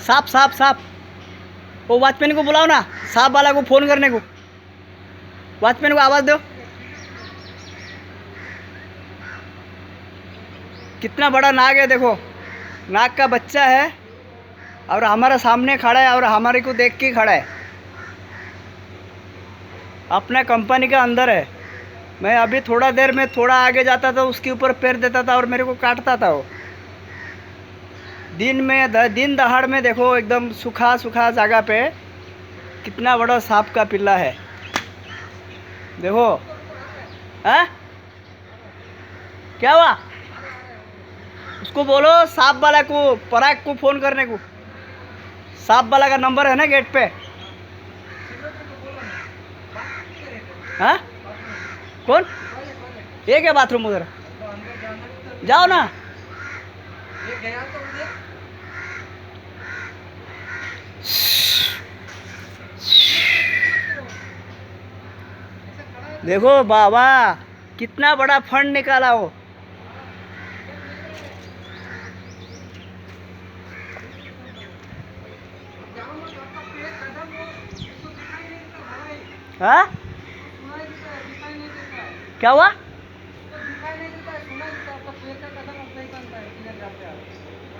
सांप सांप सांप। वो वॉचमैन को बुलाओ ना, सांप वाला को फ़ोन करने को। वॉचमैन को आवाज़ दो। कितना बड़ा नाग है देखो, नाग का बच्चा है और हमारे सामने खड़ा है और हमारे को देख के खड़ा है। अपना कंपनी का अंदर है। मैं अभी थोड़ा देर में थोड़ा आगे जाता था, उसके ऊपर पैर देता था और मेरे को काटता था वो। दिन दहाड़ में देखो, एकदम सूखा सूखा जगह पे कितना बड़ा सांप का पिल्ला है देखो। हैं? क्या हुआ? उसको बोलो सांप वाला को, पराग को फ़ोन करने को। सांप वाला का नंबर है ना गेट पे। हाँ? कौन? ये क्या बाथरूम उधर? जाओ ना। देखो बाबा, कितना बड़ा फंड निकाला वो। हाँ? क्या हुआ?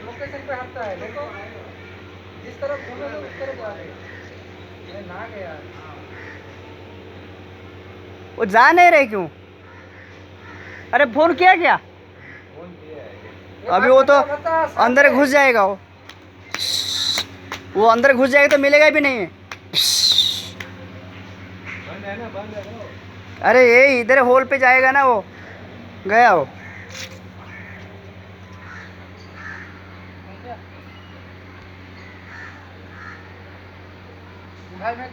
लोकेशन पे हटता है, देखो जिस तरफ घूमोगे उस तरफ जा रहे हैं। नाक है यार। वो जा नहीं रहे क्यों? अरे फोन किया क्या? फोन किया है। अभी वो तो अंदर घुस जाएगा वो अंदर घुस जाएगा तो मिलेगा भी नहीं है। बंद है ना, बंद है वो। अरे ये इधर होल पे जाएगा ना, वो गया वो। भाई मैं